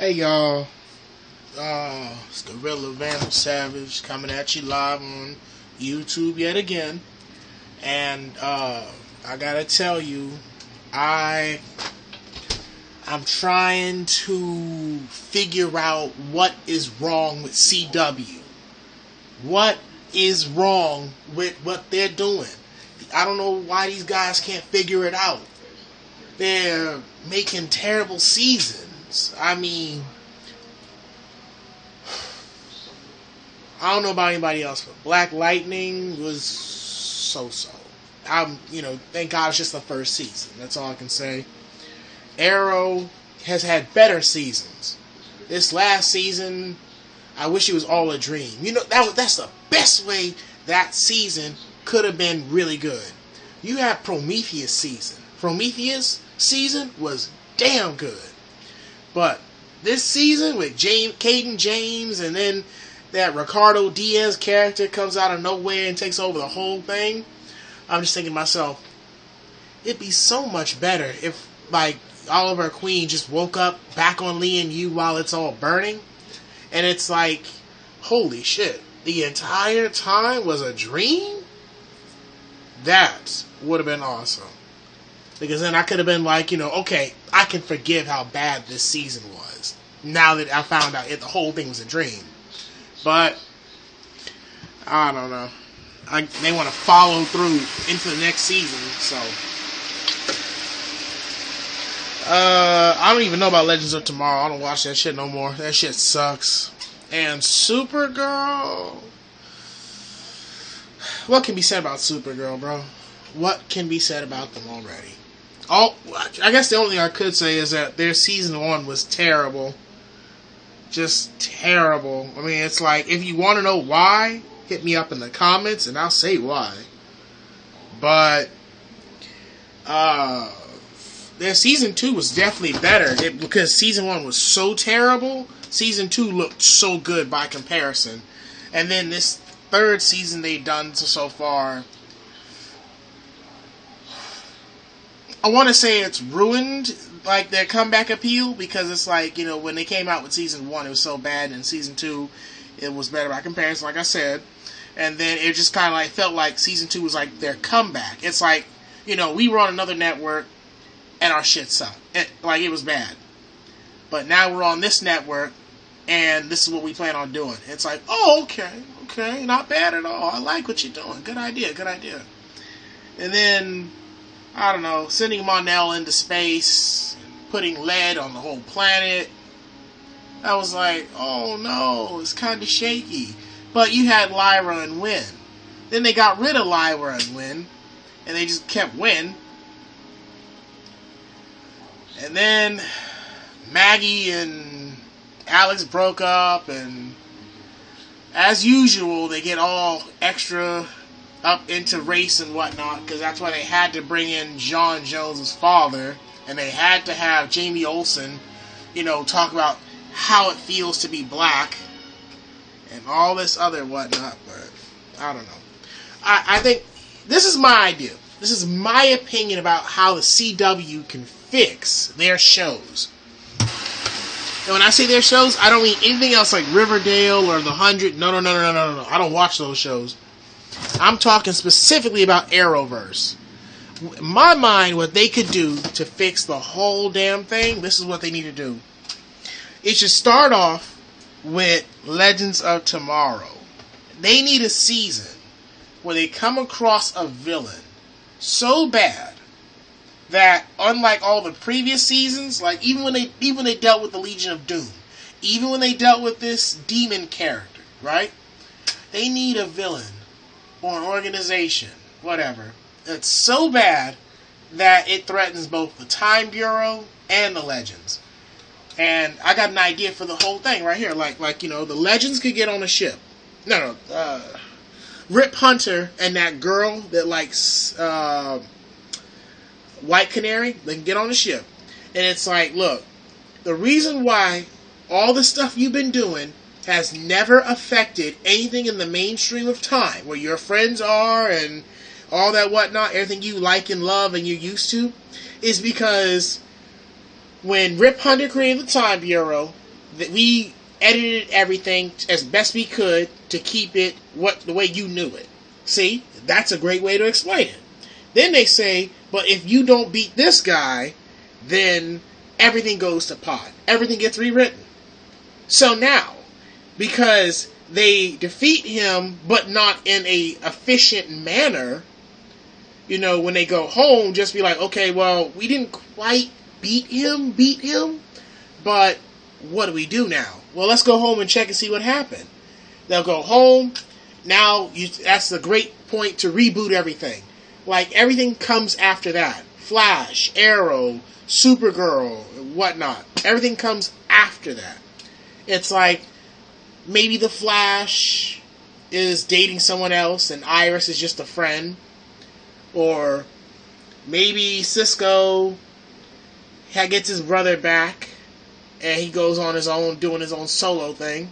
Hey y'all, it's Gorilla Vandal Savage coming at you live on YouTube yet again, and I gotta tell you, I'm trying to figure out what is wrong with CW. What is wrong with what they're doing? I don't know why these guys can't figure it out. They're making terrible seasons. I mean, I don't know about anybody else, but Black Lightning was so-so. Thank God it's just the first season. That's all I can say. Arrow has had better seasons. This last season, I wish it was all a dream. That's the best way that season could have been really good. You have Prometheus season. Prometheus season was damn good. But this season with Caden James and then that Ricardo Diaz character comes out of nowhere and takes over the whole thing, I'm just thinking to myself, it'd be so much better if, like, Oliver Queen just woke up back on Lee and Yu while it's all burning. And it's like, holy shit, the entire time was a dream? That would have been awesome. Because then I could have been like, okay, I can forgive how bad this season was. Now that I found out the whole thing was a dream. But, I don't know. They want to follow through into the next season, so. I don't even know about Legends of Tomorrow. I don't watch that shit no more. That shit sucks. And Supergirl. What can be said about Supergirl, bro? What can be said about them already? Oh, I guess the only thing I could say is that their season 1 was terrible. Just terrible. I mean, it's like, if you want to know why, hit me up in the comments and I'll say why. But, their season 2 was definitely better. Because season 1 was so terrible, season 2 looked so good by comparison. And then this third season they've done so far, I want to say it's ruined, like, their comeback appeal, because it's like, when they came out with season 1, it was so bad, and season 2, it was better by comparison, like I said, and then it just kind of, like, felt like season 2 was, like, their comeback. It's like, we were on another network, and our shit sucked. It was bad. But now we're on this network, and this is what we plan on doing. It's like, oh, okay, not bad at all. I like what you're doing. Good idea. And then, I don't know, sending Monel into space, putting lead on the whole planet. I was like, oh no, it's kind of shaky. But you had Lyra and Wynn. Then they got rid of Lyra and Wynn, and they just kept Wynn. And then Maggie and Alex broke up, and as usual, they get all extra up into race and whatnot, because that's why they had to bring in John Jones' father, and they had to have Jamie Olsen, talk about how it feels to be black, and all this other whatnot, but I don't know. I think this is my idea. This is my opinion about how the CW can fix their shows. And when I say their shows, I don't mean anything else like Riverdale or The 100. No. I don't watch those shows. I'm talking specifically about Arrowverse. In my mind, what they could do to fix the whole damn thing, this is what they need to do. It should start off with Legends of Tomorrow. They need a season where they come across a villain so bad that, unlike all the previous seasons, like even when they dealt with the Legion of Doom, even when they dealt with this demon character, right? They need a villain or an organization, whatever, that's so bad that it threatens both the Time Bureau and the Legends. And I got an idea for the whole thing right here. Like the Legends could get on a ship. Rip Hunter and that girl that likes White Canary, they can get on a ship. And it's like, look, the reason why all the stuff you've been doing has never affected anything in the mainstream of time, where your friends are and all that whatnot, everything you like and love and you're used to, is because when Rip Hunter created the Time Bureau, that we edited everything as best we could to keep it the way you knew it. See, that's a great way to explain it. Then they say, but if you don't beat this guy, then everything goes to pot. Everything gets rewritten. So now, because they defeat him, but not in a efficient manner, when they go home, just be like, okay, well, we didn't quite beat him, but what do we do now? Well, let's go home and check and see what happened. They'll go home. Now, that's the great point to reboot everything. Like, everything comes after that. Flash, Arrow, Supergirl, whatnot. Everything comes after that. It's like, maybe the Flash is dating someone else and Iris is just a friend. Or maybe Cisco gets his brother back and he goes on his own, doing his own solo thing.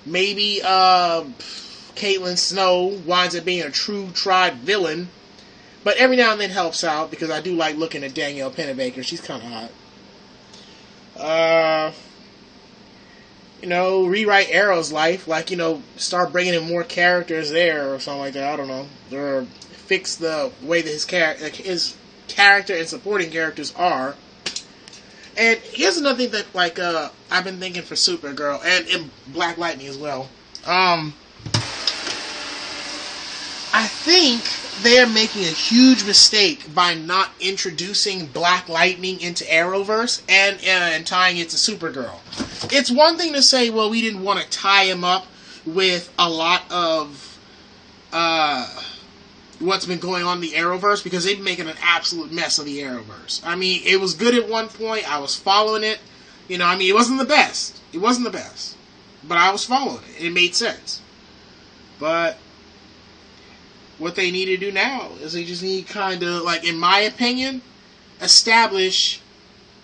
Maybe Caitlin Snow winds up being a true tried villain. But every now and then helps out, because I do like looking at Danielle Pennebaker. She's kind of hot. Rewrite Arrow's life. Like, start bringing in more characters there or something like that. I don't know. Or fix the way that his character and supporting characters are. And here's another thing that, I've been thinking for Supergirl and Black Lightning as well. I think they're making a huge mistake by not introducing Black Lightning into Arrowverse and tying it to Supergirl. It's one thing to say, well, we didn't want to tie him up with a lot of what's been going on in the Arrowverse, because they've been making an absolute mess of the Arrowverse. I mean, it was good at one point. I was following it. It wasn't the best. It wasn't the best. But I was following it. It made sense. But what they need to do now is they just need kind of, in my opinion, establish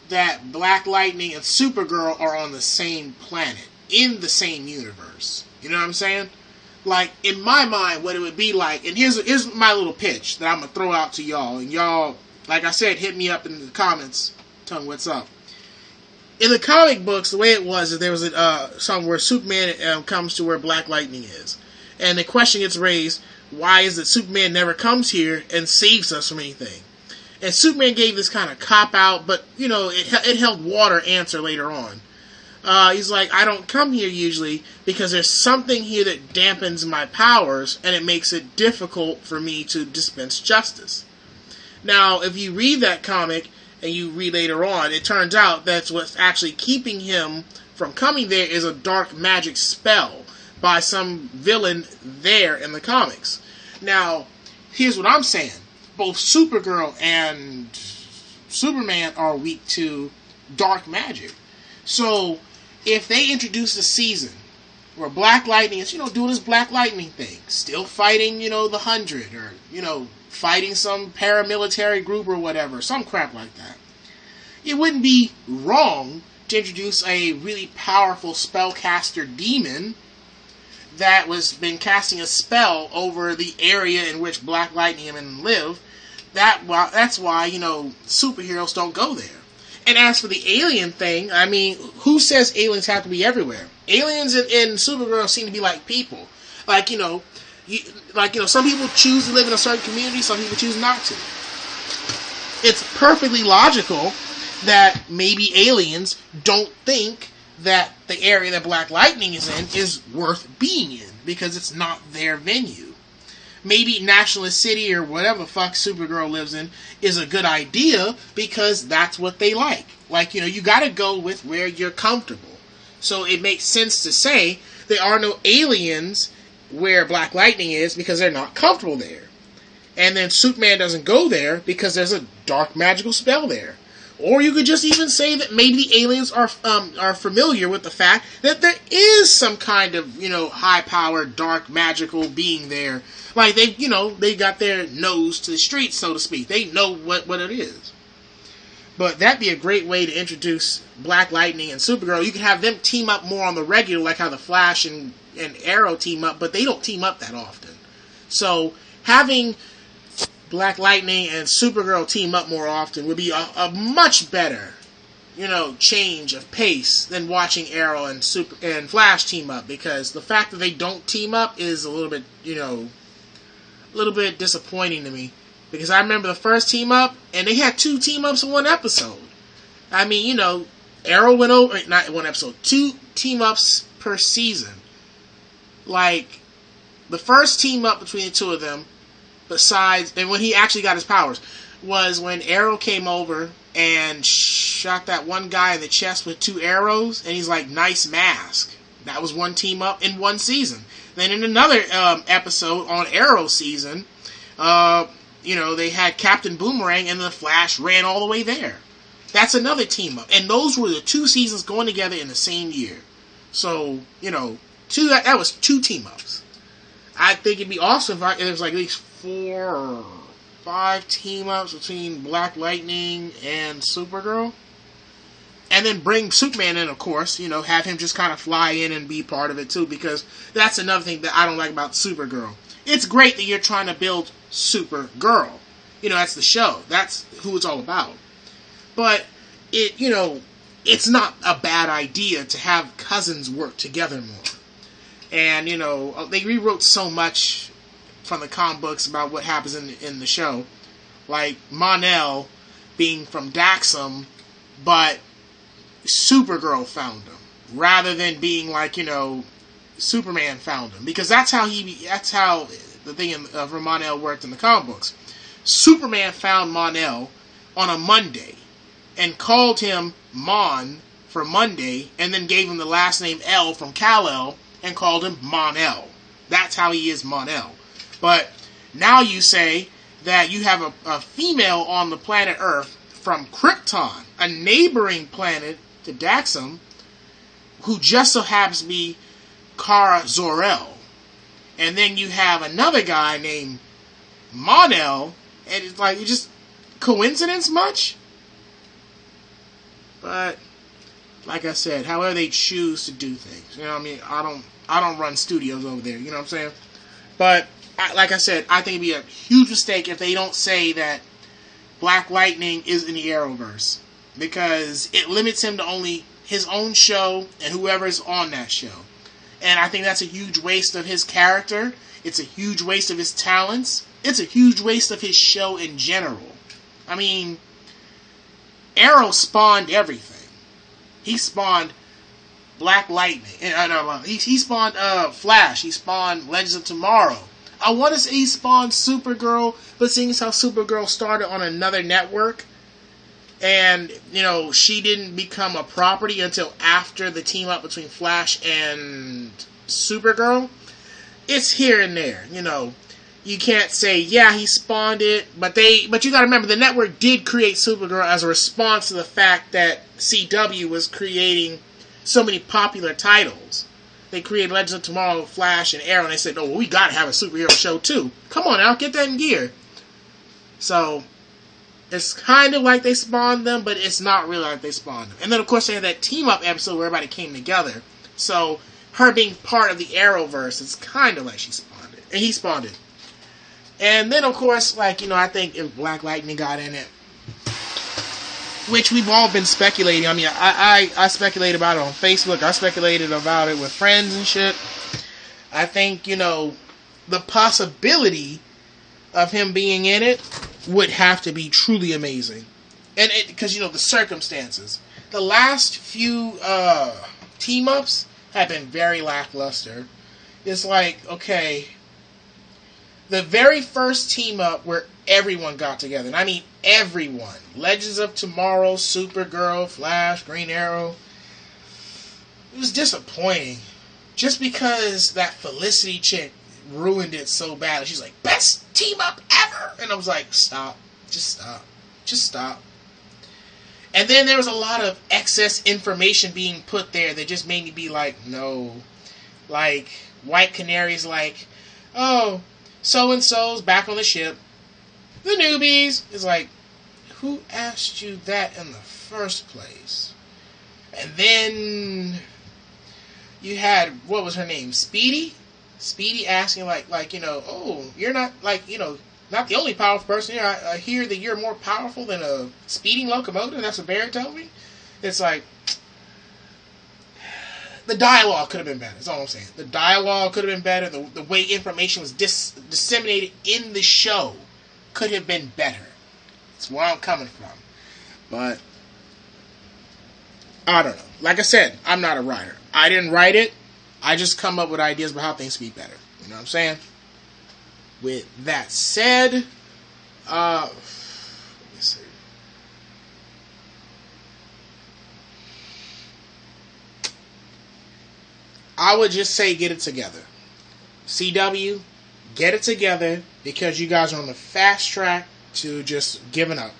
that Black Lightning and Supergirl are on the same planet, in the same universe. You know what I'm saying? In my mind, what it would be like, and here's my little pitch that I'm going to throw out to y'all. And y'all, like I said, hit me up in the comments, tell me what's up. In the comic books, the way it was, is there was something where Superman comes to where Black Lightning is. And the question gets raised, why is it Superman never comes here and saves us from anything? And Superman gave this kind of cop-out, but, it held water answer later on. He's like, I don't come here usually because there's something here that dampens my powers, and it makes it difficult for me to dispense justice. Now, if you read that comic, and you read later on, it turns out that's what's actually keeping him from coming there is a dark magic spell by some villain there in the comics. Now, here's what I'm saying. Both Supergirl and Superman are weak to dark magic. So, if they introduce a season where Black Lightning is, doing his Black Lightning thing, still fighting, the 100, or, fighting some paramilitary group or whatever, some crap like that, it wouldn't be wrong to introduce a really powerful spellcaster demon that was been casting a spell over the area in which Black Lightning and him live. That's why, superheroes don't go there. And as for the alien thing, I mean, who says aliens have to be everywhere? Aliens in Supergirl seem to be like people. Some people choose to live in a certain community, some people choose not to. It's perfectly logical that maybe aliens don't think that the area that Black Lightning is in is worth being in, because it's not their venue. Maybe Nationalist City or whatever the fuck Supergirl lives in is a good idea because that's what they like. You gotta go with where you're comfortable. So it makes sense to say there are no aliens where Black Lightning is because they're not comfortable there. And then Superman doesn't go there because there's a dark magical spell there. Or you could just even say that maybe the aliens are familiar with the fact that there is some kind of, high-powered, dark, magical being there. They got their nose to the street, so to speak. They know what it is. But that'd be a great way to introduce Black Lightning and Supergirl. You could have them team up more on the regular, like how the Flash and Arrow team up, but they don't team up that often. So having Black Lightning and Supergirl team up more often would be a much better change of pace than watching Arrow and Flash team up, because the fact that they don't team up is a little bit disappointing to me, because I remember the first team up and they had 2 team ups in one episode. I mean, Arrow went over, not one episode, 2 team ups per season. Like, the first team up between the 2 of them, besides, and when he actually got his powers, was when Arrow came over and shot that one guy in the chest with 2 arrows, and he's like, nice mask. That was one team up in one season. Then in another episode on Arrow season, they had Captain Boomerang and the Flash ran all the way there. That's another team up. And those were the 2 seasons going together in the same year. So, that was 2 team ups. I think it'd be awesome if it was like at least 4 or 5 team ups between Black Lightning and Supergirl. And then bring Superman in, of course, have him just kind of fly in and be part of it too, because that's another thing that I don't like about Supergirl. It's great that you're trying to build Supergirl. That's the show. That's who it's all about. But it's not a bad idea to have cousins work together more. And, they rewrote so much from the comic books about what happens in the show. Like, Mon-El being from Daxam, but Supergirl found him, rather than being like, Superman found him. Because that's how the thing of Mon-El worked in the comic books. Superman found Mon-El on a Monday, and called him Mon for Monday, and then gave him the last name El from Kal-El, and called him Mon-El. That's how he is Mon-El. But now you say that you have a female on the planet Earth from Krypton, a neighboring planet to Daxam, who just so happens to be Kara Zor-El. And then you have another guy named Mon-El, and it's like, just coincidence much? But, like I said, however they choose to do things. I don't run studios over there, you know what I'm saying? But, like I said, I think it'd be a huge mistake if they don't say that Black Lightning is in the Arrowverse, because it limits him to only his own show and whoever is on that show. And I think that's a huge waste of his character. It's a huge waste of his talents. It's a huge waste of his show in general. I mean, Arrow spawned everything. He spawned Black Lightning. He spawned Flash. He spawned Legends of Tomorrow. I want to say he spawned Supergirl, but seeing as how Supergirl started on another network, and, she didn't become a property until after the team up between Flash and Supergirl, it's here and there, You can't say, yeah, he spawned it, but you gotta remember, the network did create Supergirl as a response to the fact that CW was creating so many popular titles. They created Legends of Tomorrow, Flash, and Arrow, and they said, oh, well, we gotta have a superhero show too. Come on now, get that in gear. So, it's kind of like they spawned them, but it's not really like they spawned them. And then, of course, they had that team-up episode where everybody came together. So, her being part of the Arrowverse, it's kind of like she spawned it. And he spawned it. And then, of course, I think if Black Lightning got in it, which we've all been speculating. I mean, I speculated about it on Facebook. I speculated about it with friends and shit. I think, the possibility of him being in it would have to be truly amazing. And because, the circumstances. The last few team-ups have been very lackluster. It's like, okay, the very first team-up where everyone got together, and I mean everyone, Legends of Tomorrow, Supergirl, Flash, Green Arrow, it was disappointing. Just because that Felicity chick ruined it so bad. She's like, best team-up ever! And I was like, stop. Just stop. Just stop. And then there was a lot of excess information being put there that just made me be like, no. Like, White Canary's like, oh, so-and-so's back on the ship. The newbies. It's like, who asked you that in the first place? And then you had, what was her name? Speedy? Speedy asking oh, you're not, not the only powerful person here. I hear that you're more powerful than a speeding locomotive. That's what Barry told me. It's like, the dialogue could have been better. That's all I'm saying. The dialogue could have been better. The way information was disseminated in the show could have been better. That's where I'm coming from. But, I don't know. Like I said, I'm not a writer. I didn't write it. I just come up with ideas about how things could be better. You know what I'm saying? With that said, let me see. I would just say get it together. CW, get it together, because you guys are on the fast track to just giving up.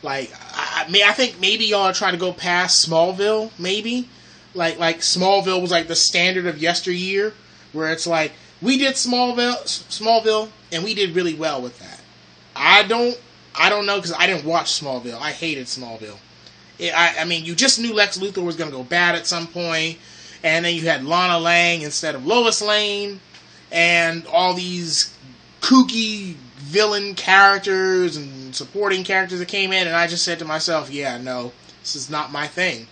Like, I think maybe y'all are trying to go past Smallville, maybe. Like Smallville was like the standard of yesteryear, where it's like, we did Smallville, and we did really well with that. I don't know, because I didn't watch Smallville. I hated Smallville. I mean, you just knew Lex Luthor was going to go bad at some point, and then you had Lana Lang instead of Lois Lane, and all these kooky villain characters and supporting characters that came in, and I just said to myself, yeah, no, this is not my thing.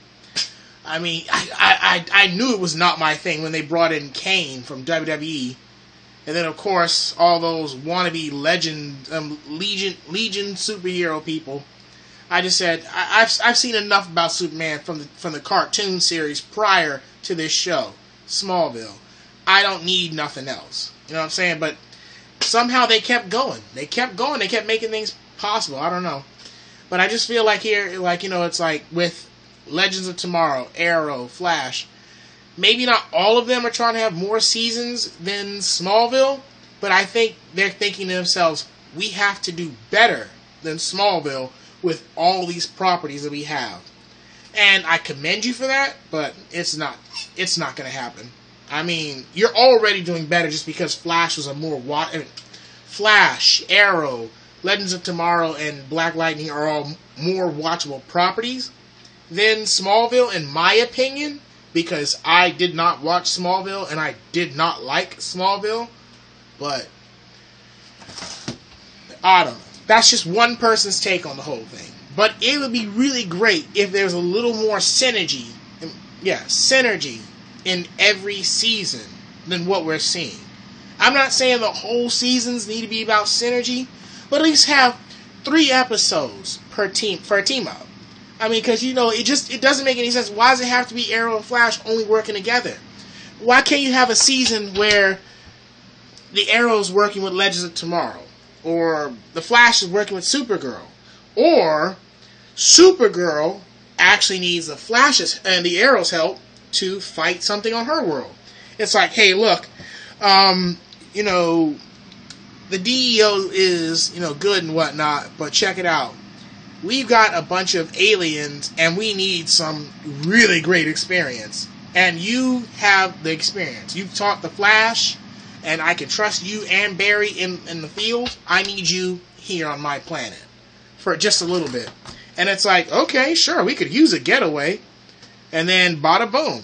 I mean, I knew it was not my thing when they brought in Kane from WWE, and then of course all those wannabe Legion superhero people. I just said I've seen enough about Superman from the cartoon series prior to this show, Smallville. I don't need nothing else. You know what I'm saying? But somehow they kept going. They kept making things possible. I don't know. But I just feel like here, like, you know, it's like with Legends of Tomorrow, Arrow, Flash, maybe not all of them are trying to have more seasons than Smallville, but I think they're thinking to themselves, we have to do better than Smallville with all these properties that we have. And I commend you for that, but it's not going to happen. I mean, you're already doing better just because Flash was a more Flash, Arrow, Legends of Tomorrow, and Black Lightning are all more watchable properties than Smallville, in my opinion, because I did not watch Smallville and I did not like Smallville. But I don't know. That's just one person's take on the whole thing. But it would be really great if there was a little more synergy in every season than what we're seeing. I'm not saying the whole seasons need to be about synergy, but at least have 3 episodes per team for a team up. I mean, because, you know, it doesn't make any sense. Why does it have to be Arrow and Flash only working together? Why can't you have a season where the Arrow's working with Legends of Tomorrow, or the Flash is working with Supergirl, or Supergirl actually needs the Flash's and the Arrow's help to fight something on her world? It's like, hey, look, you know, the DEO is, you know, good and whatnot, but check it out. We've got a bunch of aliens, and we need some really great experience. And you have the experience. You've taught the Flash, and I can trust you and Barry in the field. I need you here on my planet for just a little bit. And it's like, okay, sure, we could use a getaway. And then bada boom.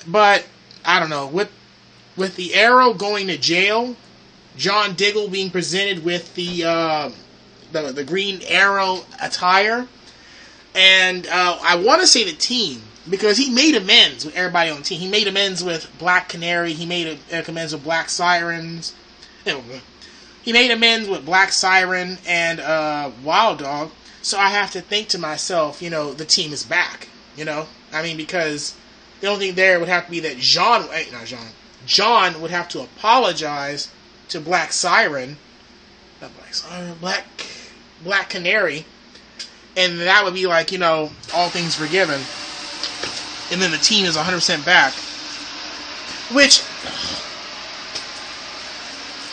But, I don't know, with the Arrow going to jail, John Diggle being presented with the Green Arrow attire, and I want to say the team, because he made amends with everybody on the team. He made amends with Black Canary. He made amends with Black Sirens. He made amends with Black Siren and Wild Dog. So I have to think to myself, you know, the team is back. You know, I mean, because the only thing there would have to be that John would have to apologize to Black Siren, Black Canary, and that would be like, you know, all things forgiven, and then the team is 100% back, which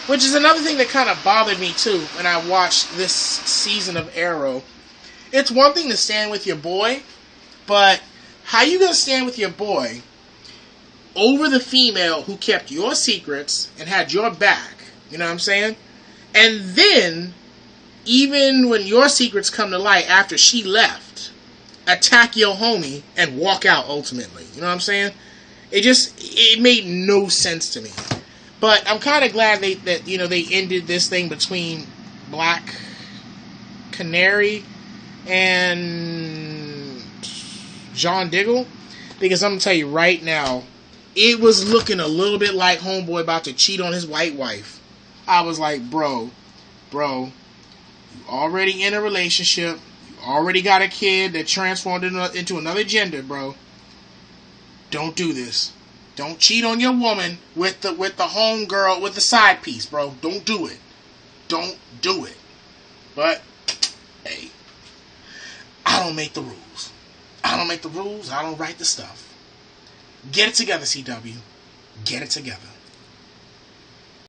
is another thing that kind of bothered me too when I watched this season of Arrow. It's one thing to stand with your boy, but how you gonna stand with your boy over the female who kept your secrets and had your back? You know what I'm saying? And then, even when your secrets come to light after she left, attack your homie and walk out ultimately. You know what I'm saying? It made no sense to me. But I'm kind of glad that they ended this thing between Black Canary and John Diggle, because I'm gonna tell you right now, it was looking a little bit like homeboy about to cheat on his white wife. I was like, bro, you already in a relationship, you already got a kid that transformed into another gender, bro. Don't do this. Don't cheat on your woman with the homegirl, with the side piece, bro. Don't do it. Don't do it. But hey, I don't make the rules. I don't make the rules. I don't write the stuff. Get it together, CW. Get it together.